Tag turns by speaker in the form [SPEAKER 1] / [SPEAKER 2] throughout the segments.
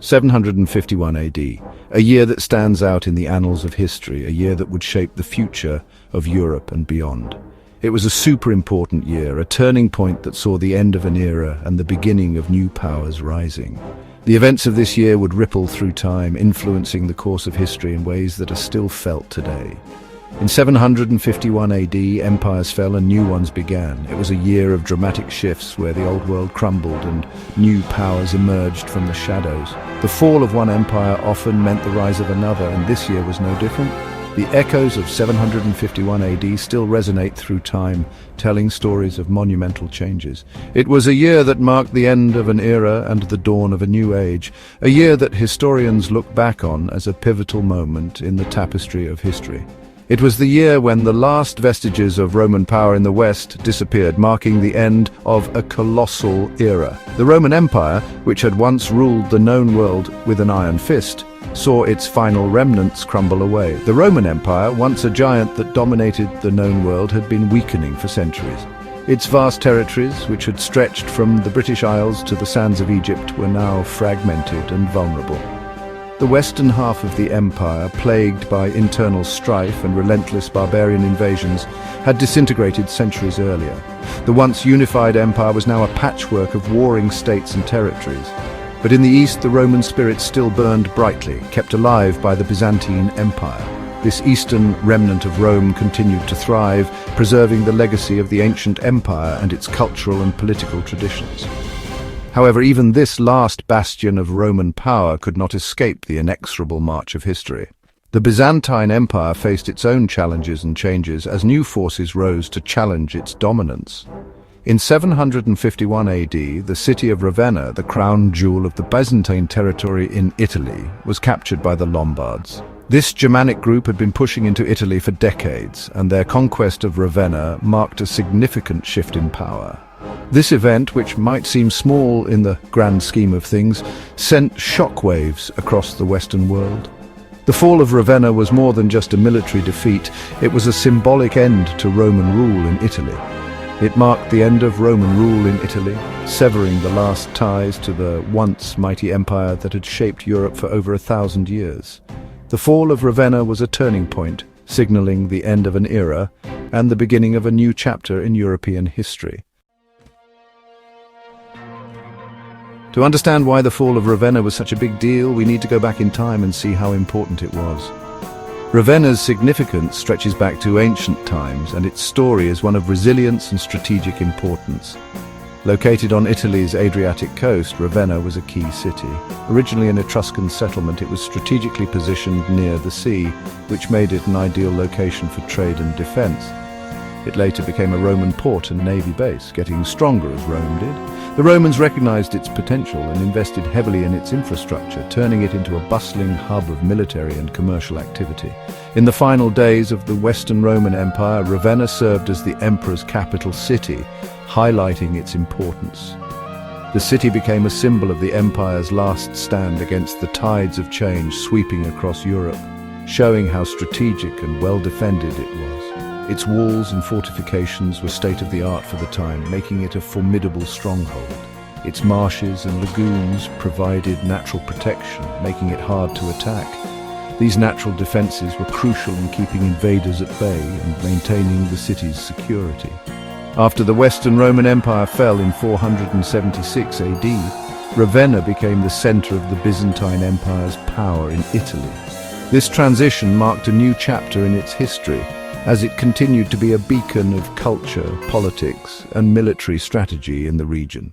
[SPEAKER 1] 751 AD, a year that stands out in the annals of history, a year that would shape the future of Europe and beyond. It was a super important year, a turning point that saw the end of an era and the beginning of new powers rising. The events of this year would ripple through time, influencing the course of history in ways that are still felt today. In 751 AD, empires fell and new ones began. It was a year of dramatic shifts where the old world crumbled and new powers emerged from the shadows. The fall of one empire often meant the rise of another, and this year was no different. The echoes of 751 AD still resonate through time, telling stories of monumental changes. It was a year that marked the end of an era and the dawn of a new age, a year that historians look back on as a pivotal moment in the tapestry of history. It was the year when the last vestiges of Roman power in the West disappeared, marking the end of a colossal era. The Roman Empire, which had once ruled the known world with an iron fist, saw its final remnants crumble away. The Roman Empire, once a giant that dominated the known world, had been weakening for centuries. Its vast territories, which had stretched from the British Isles to the sands of Egypt, were now fragmented and vulnerable. The western half of the empire, plagued by internal strife and relentless barbarian invasions, had disintegrated centuries earlier. The once unified empire was now a patchwork of warring states and territories. But in the east, the Roman spirit still burned brightly, kept alive by the Byzantine Empire. This eastern remnant of Rome continued to thrive, preserving the legacy of the ancient empire and its cultural and political traditions. However, even this last bastion of Roman power could not escape the inexorable march of history. The Byzantine Empire faced its own challenges and changes as new forces rose to challenge its dominance. In 751 AD, the city of Ravenna, the crown jewel of the Byzantine territory in Italy, was captured by the Lombards. This Germanic group had been pushing into Italy for decades, and their conquest of Ravenna marked a significant shift in power. This event, which might seem small in the grand scheme of things, sent shockwaves across the Western world. The fall of Ravenna was more than just a military defeat, it was a symbolic end to Roman rule in Italy. It marked the end of Roman rule in Italy, severing the last ties to the once mighty empire that had shaped Europe for over 1,000 years. The fall of Ravenna was a turning point, signaling the end of an era and the beginning of a new chapter in European history. To understand why the fall of Ravenna was such a big deal, we need to go back in time and see how important it was. Ravenna's significance stretches back to ancient times, and its story is one of resilience and strategic importance. Located on Italy's Adriatic coast, Ravenna was a key city. Originally an Etruscan settlement, it was strategically positioned near the sea, which made it an ideal location for trade and defense. It later became a Roman port and navy base, getting stronger as Rome did. The Romans recognized its potential and invested heavily in its infrastructure, turning it into a bustling hub of military and commercial activity. In the final days of the Western Roman Empire, Ravenna served as the emperor's capital city, highlighting its importance. The city became a symbol of the empire's last stand against the tides of change sweeping across Europe, showing how strategic and well-defended it was. Its walls and fortifications were state-of-the-art for the time, making it a formidable stronghold. Its marshes and lagoons provided natural protection, making it hard to attack. These natural defenses were crucial in keeping invaders at bay and maintaining the city's security. After the Western Roman Empire fell in 476 AD, Ravenna became the center of the Byzantine Empire's power in Italy. This transition marked a new chapter in its history, as it continued to be a beacon of culture, politics, and military strategy in the region.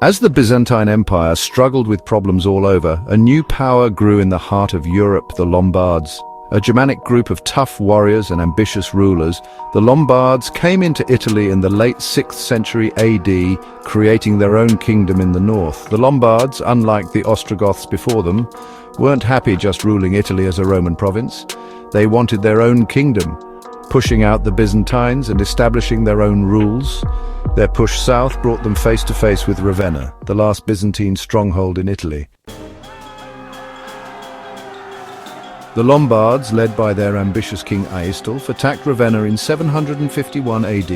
[SPEAKER 1] As the Byzantine Empire struggled with problems all over, a new power grew in the heart of Europe, the Lombards. A Germanic group of tough warriors and ambitious rulers, the Lombards came into Italy in the late 6th century AD, creating their own kingdom in the north. The Lombards, unlike the Ostrogoths before them, weren't happy just ruling Italy as a Roman province. They wanted their own kingdom, pushing out the Byzantines and establishing their own rules. Their push south brought them face to face with Ravenna, the last Byzantine stronghold in Italy. The Lombards, led by their ambitious king Aistulf, attacked Ravenna in 751 AD.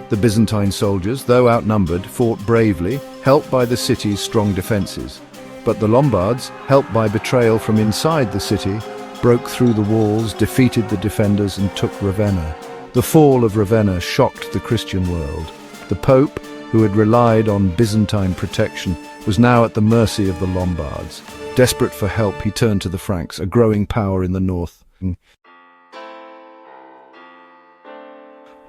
[SPEAKER 1] The Byzantine soldiers, though outnumbered, fought bravely, helped by the city's strong defenses. But the Lombards, helped by betrayal from inside the city, broke through the walls, defeated the defenders and took Ravenna. The fall of Ravenna shocked the Christian world. The Pope, who had relied on Byzantine protection, was now at the mercy of the Lombards. Desperate for help, he turned to the Franks, a growing power in the north.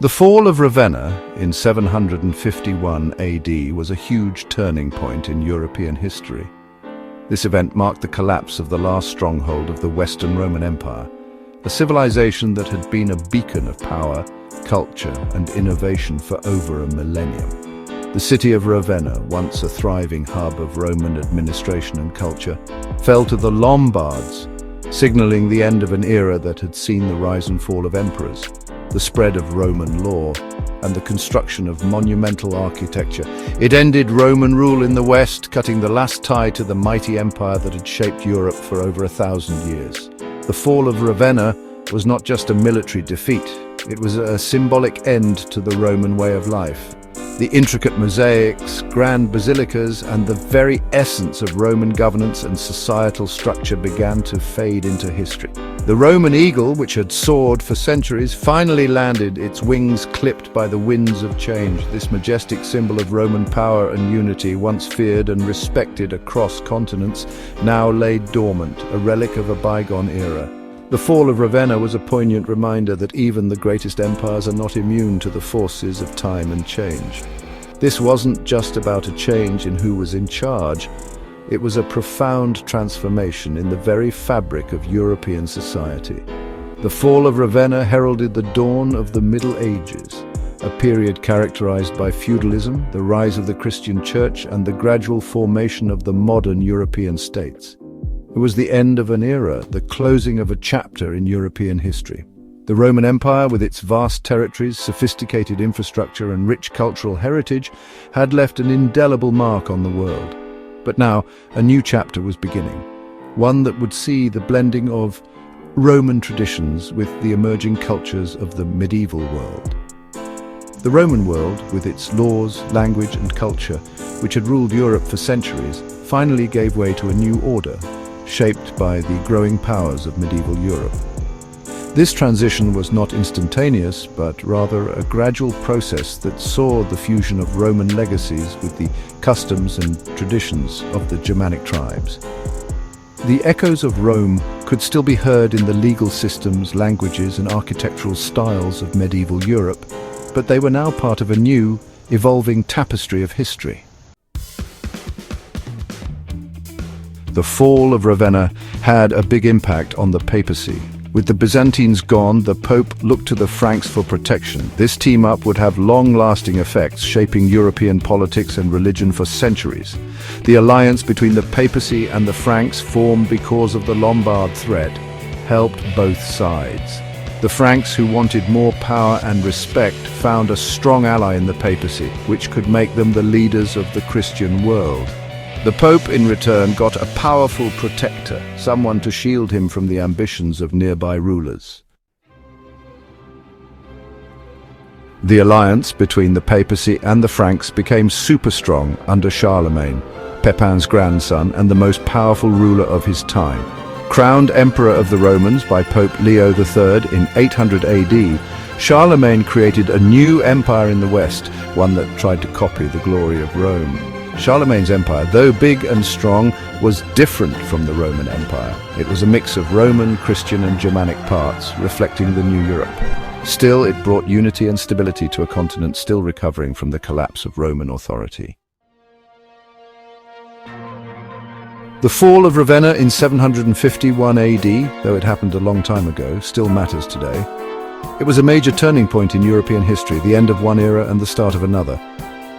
[SPEAKER 1] The fall of Ravenna in 751 AD was a huge turning point in European history. This event marked the collapse of the last stronghold of the Western Roman Empire, a civilization that had been a beacon of power, culture, and innovation for over a millennium. The city of Ravenna, once a thriving hub of Roman administration and culture, fell to the Lombards, signaling the end of an era that had seen the rise and fall of emperors, the spread of Roman law, and the construction of monumental architecture. It ended Roman rule in the West, cutting the last tie to the mighty empire that had shaped Europe for over 1,000 years. The fall of Ravenna was not just a military defeat, it was a symbolic end to the Roman way of life. The intricate mosaics, grand basilicas, and the very essence of Roman governance and societal structure began to fade into history. The Roman eagle, which had soared for centuries, finally landed, its wings clipped by the winds of change. This majestic symbol of Roman power and unity, once feared and respected across continents, now lay dormant, a relic of a bygone era. The fall of Ravenna was a poignant reminder that even the greatest empires are not immune to the forces of time and change. This wasn't just about a change in who was in charge. It was a profound transformation in the very fabric of European society. The fall of Ravenna heralded the dawn of the Middle Ages, a period characterized by feudalism, the rise of the Christian Church, and the gradual formation of the modern European states. It was the end of an era, the closing of a chapter in European history. The Roman Empire, with its vast territories, sophisticated infrastructure, and rich cultural heritage, had left an indelible mark on the world. But now, a new chapter was beginning, one that would see the blending of Roman traditions with the emerging cultures of the medieval world. The Roman world, with its laws, language, and culture, which had ruled Europe for centuries, finally gave way to a new order, shaped by the growing powers of medieval Europe. This transition was not instantaneous, but rather a gradual process that saw the fusion of Roman legacies with the customs and traditions of the Germanic tribes. The echoes of Rome could still be heard in the legal systems, languages, and architectural styles of medieval Europe, but they were now part of a new, evolving tapestry of history. The fall of Ravenna had a big impact on the papacy. With the Byzantines gone, the Pope looked to the Franks for protection. This team-up would have long-lasting effects, shaping European politics and religion for centuries. The alliance between the papacy and the Franks, formed because of the Lombard threat, helped both sides. The Franks, who wanted more power and respect, found a strong ally in the papacy, which could make them the leaders of the Christian world. The Pope, in return, got a powerful protector, someone to shield him from the ambitions of nearby rulers. The alliance between the papacy and the Franks became super strong under Charlemagne, Pepin's grandson and the most powerful ruler of his time. Crowned Emperor of the Romans by Pope Leo III in 800 AD, Charlemagne created a new empire in the West, one that tried to copy the glory of Rome. Charlemagne's empire, though big and strong, was different from the Roman Empire. It was a mix of Roman, Christian, and Germanic parts, reflecting the new Europe. Still, it brought unity and stability to a continent still recovering from the collapse of Roman authority. The fall of Ravenna in 751 AD, though it happened a long time ago, still matters today. It was a major turning point in European history, the end of one era and the start of another.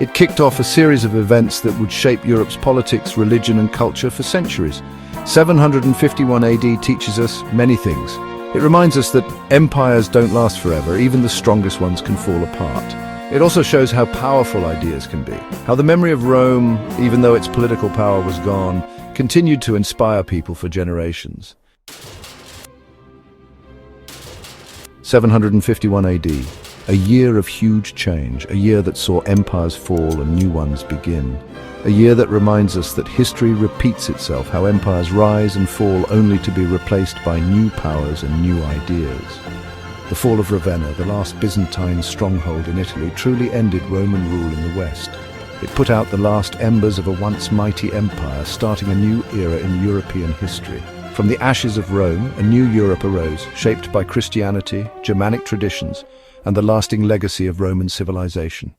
[SPEAKER 1] It kicked off a series of events that would shape Europe's politics, religion, and culture for centuries. 751 AD teaches us many things. It reminds us that empires don't last forever, even the strongest ones can fall apart. It also shows how powerful ideas can be, how the memory of Rome, even though its political power was gone, continued to inspire people for generations. 751 AD. A year of huge change, a year that saw empires fall and new ones begin. A year that reminds us that history repeats itself, how empires rise and fall only to be replaced by new powers and new ideas. The fall of Ravenna, the last Byzantine stronghold in Italy, truly ended Roman rule in the West. It put out the last embers of a once mighty empire, starting a new era in European history. From the ashes of Rome, a new Europe arose, shaped by Christianity, Germanic traditions, and the lasting legacy of Roman civilization.